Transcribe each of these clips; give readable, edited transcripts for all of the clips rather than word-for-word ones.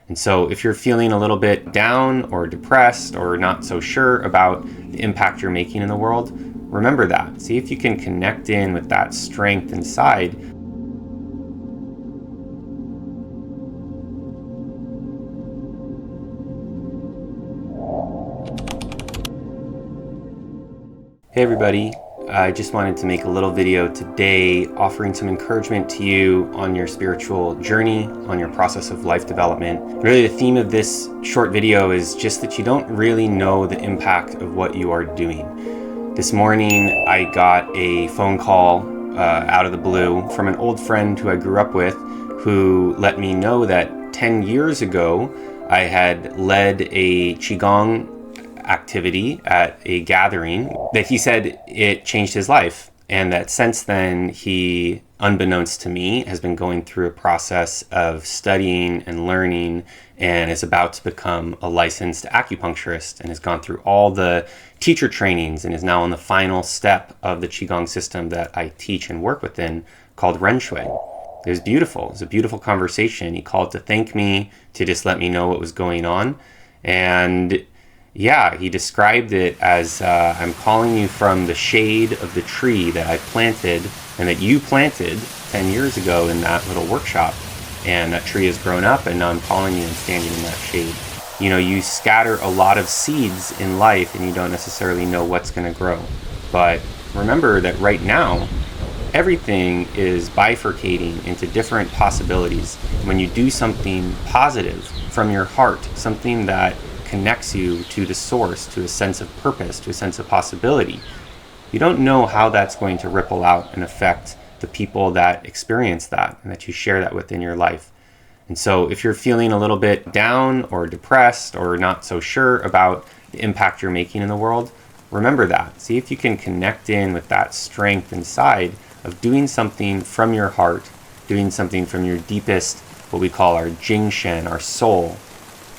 And so if you're feeling a little bit down or depressed or not so sure about the impact you're making in the world, remember that. See if you can connect in with that strength inside. Hey everybody, I just wanted to make a little video today offering some encouragement to you on your spiritual journey, on your process of life development. Really the theme of this short video is just that you don't really know the impact of what you are doing. This morning I got a phone call out of the blue from an old friend who I grew up with, who let me know that 10 years ago I had led a Qigong activity at a gathering that he said it changed his life, and that since then he, unbeknownst to me, has been going through a process of studying and learning and is about to become a licensed acupuncturist and has gone through all the teacher trainings and is now on the final step of the Qigong system that I teach and work within, called Ren Shui. It was beautiful. It was a beautiful conversation. He called to thank me, to just let me know what was going on. And yeah, he described it as, I'm calling you from the shade of the tree that I planted and that you planted 10 years ago in that little workshop. And that tree has grown up, and now I'm calling you and standing in that shade. You know, you scatter a lot of seeds in life and you don't necessarily know what's going to grow. But remember that right now, everything is bifurcating into different possibilities. When you do something positive from your heart, something that connects you to the source, to a sense of purpose, to a sense of possibility, you don't know how that's going to ripple out and affect the people that experience that and that you share that with in your life. And so if you're feeling a little bit down or depressed or not so sure about the impact you're making in the world, remember that. See if you can connect in with that strength inside of doing something from your heart, doing something from your deepest, what we call our Jingshen, our soul,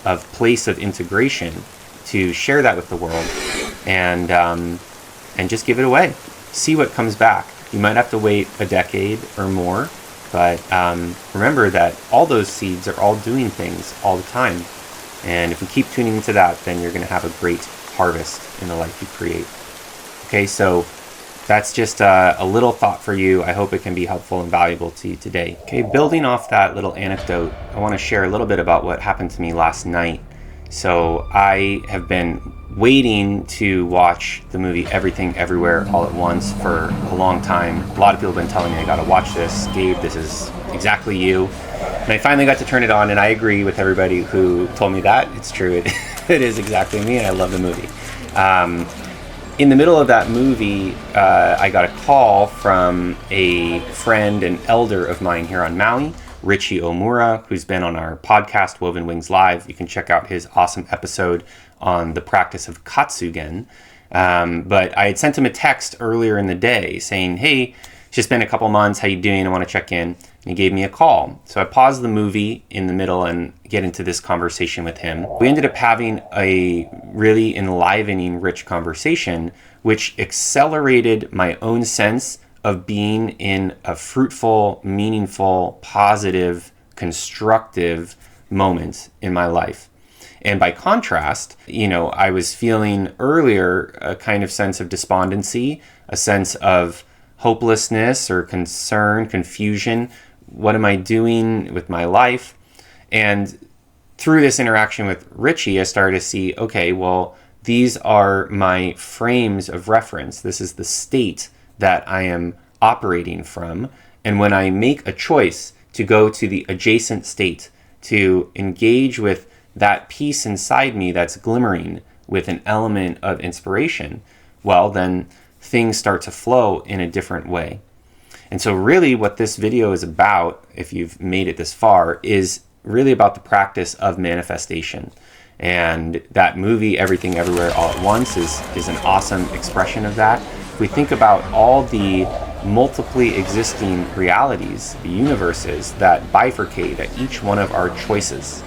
of place of integration, to share that with the world and just give it away. See what comes back. You might have to wait a decade or more, but remember that all those seeds are all doing things all the time. And if we keep tuning into that, then you're going to have a great harvest in the life you create. Okay, so that's just a little thought for you. I hope it can be helpful and valuable to you today. Okay, building off that little anecdote, I want to share a little bit about what happened to me last night. So I have been waiting to watch the movie Everything Everywhere All at Once for a long time. A lot of people have been telling me I gotta watch this. Gabe, this is exactly you. And I finally got to turn it on, and I agree with everybody who told me that. It's true, it is exactly me, and I love the movie. In the middle of that movie, I got a call from a friend and elder of mine here on Maui, Richie Omura, who's been on our podcast, Woven Wings Live. You can check out his awesome episode on the practice of Katsugen. But I had sent him a text earlier in the day saying, hey, it's just been a couple months, how you doing? I want to check in. And he gave me a call. So I paused the movie in the middle and get into this conversation with him. We ended up having a really enlivening, rich conversation, which accelerated my own sense of being in a fruitful, meaningful, positive, constructive moment in my life. And by contrast, I was feeling earlier a kind of sense of despondency, a sense of hopelessness or concern, confusion. What am I doing with my life? And through this interaction with Richie, I started to see, okay, well, these are my frames of reference. This is the state that I am operating from. And when I make a choice to go to the adjacent state, to engage with that piece inside me that's glimmering with an element of inspiration, well, then things start to flow in a different way. And so really what this video is about, if you've made it this far, is really about the practice of manifestation. And that movie, Everything Everywhere All at Once, is an awesome expression of that. If we think about all the multiply existing realities, the universes that bifurcate at each one of our choices,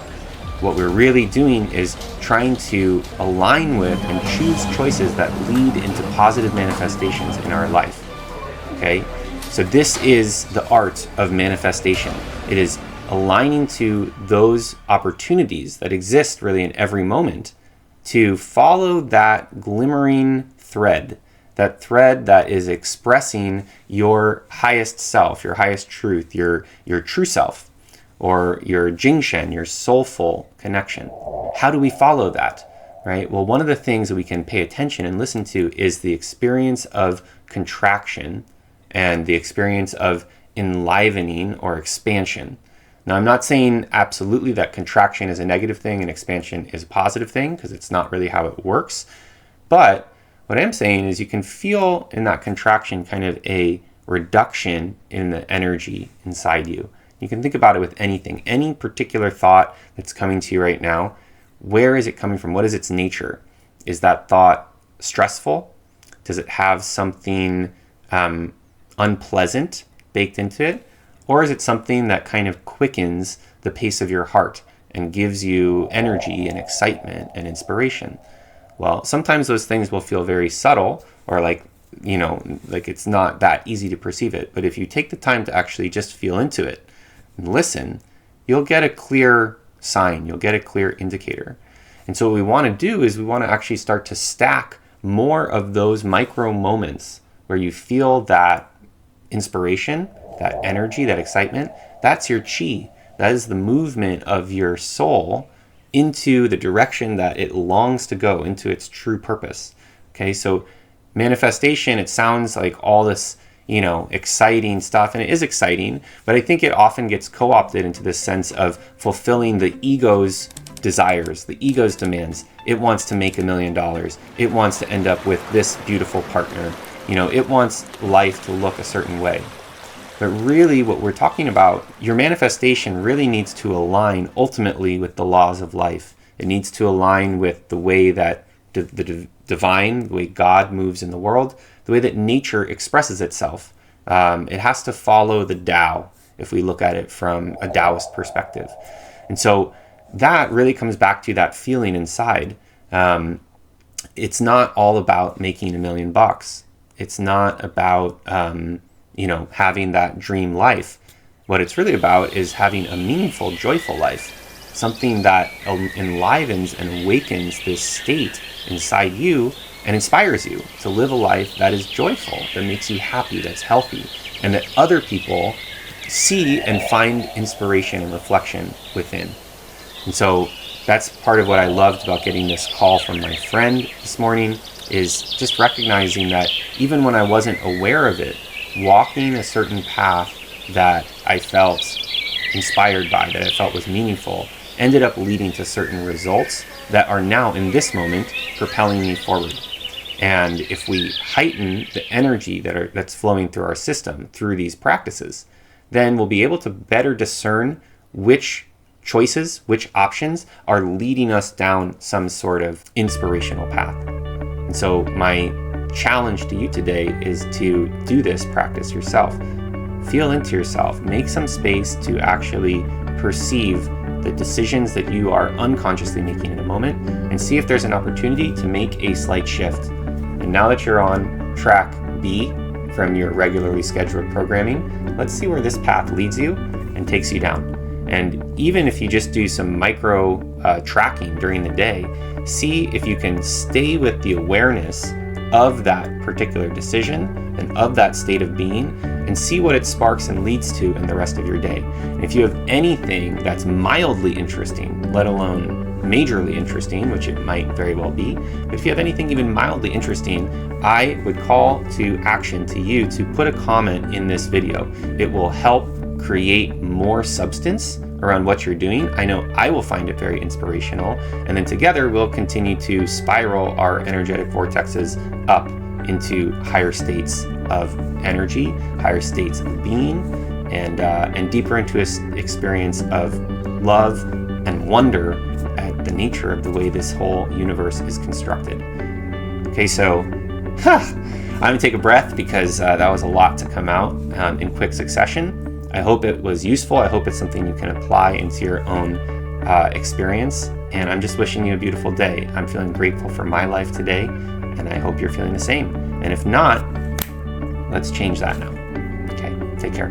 what we're really doing is trying to align with and choose choices that lead into positive manifestations in our life. Okay? So this is the art of manifestation. It is aligning to those opportunities that exist really in every moment, to follow that glimmering thread, that thread that is expressing your highest self, your highest truth, your true self, or your jingshen, your soulful connection. How do we follow that, right? Well, one of the things that we can pay attention and listen to is the experience of contraction and the experience of enlivening or expansion. Now, I'm not saying absolutely that contraction is a negative thing and expansion is a positive thing, because it's not really how it works. But what I'm saying is you can feel in that contraction kind of a reduction in the energy inside you. You can think about it with anything, any particular thought that's coming to you right now. Where is it coming from? What is its nature? Is that thought stressful? Does it have something unpleasant baked into it? Or is it something that kind of quickens the pace of your heart and gives you energy and excitement and inspiration? Well, sometimes those things will feel very subtle, or like it's not that easy to perceive it. But if you take the time to actually just feel into it and listen, you'll get a clear sign, you'll get a clear indicator. And so what we want to do is we want to actually start to stack more of those micro moments where you feel that inspiration, that energy, that excitement. That's your chi. That is the movement of your soul into the direction that it longs to go, into its true purpose. Okay, so manifestation, it sounds like all this, exciting stuff, and it is exciting, but I think it often gets co-opted into this sense of fulfilling the ego's desires, the ego's demands. It wants to make $1 million. It wants to end up with this beautiful partner. It wants life to look a certain way. But really what we're talking about, your manifestation really needs to align ultimately with the laws of life. It needs to align with the way that the divine, the way God moves in the world, the way that nature expresses itself. It has to follow the Tao, if we look at it from a Taoist perspective. And so that really comes back to that feeling inside. It's not all about making $1 million. It's not about having that dream life. What it's really about is having a meaningful, joyful life, something that enlivens and awakens this state inside you and inspires you to live a life that is joyful, that makes you happy, that's healthy, and that other people see and find inspiration and reflection within. And so that's part of what I loved about getting this call from my friend this morning, is just recognizing that even when I wasn't aware of it, walking a certain path that I felt inspired by, that I felt was meaningful, ended up leading to certain results that are now in this moment propelling me forward. And if we heighten the energy that's flowing through our system through these practices, then we'll be able to better discern which choices, which options are leading us down some sort of inspirational path. And so my challenge to you today is to do this practice yourself. Feel into yourself, make some space to actually perceive the decisions that you are unconsciously making in a moment, and see if there's an opportunity to make a slight shift. And now that you're on track B from your regularly scheduled programming, let's see where this path leads you and takes you down. And even if you just do some micro tracking during the day, see if you can stay with the awareness of that particular decision and of that state of being, and see what it sparks and leads to in the rest of your day. And if you have anything that's mildly interesting, let alone majorly interesting, which it might very well be, but if you have anything even mildly interesting, I would call to action to you to put a comment in this video. It will help create more substance around what you're doing. I know I will find it very inspirational, and then together we'll continue to spiral our energetic vortexes up into higher states of energy, higher states of being, and deeper into an experience of love and wonder at the nature of the way this whole universe is constructed. Okay, so I'm gonna take a breath, because that was a lot to come out in quick succession. I hope it was useful. I hope it's something you can apply into your own experience. And I'm just wishing you a beautiful day. I'm feeling grateful for my life today, and I hope you're feeling the same. And if not, let's change that now. Okay, take care.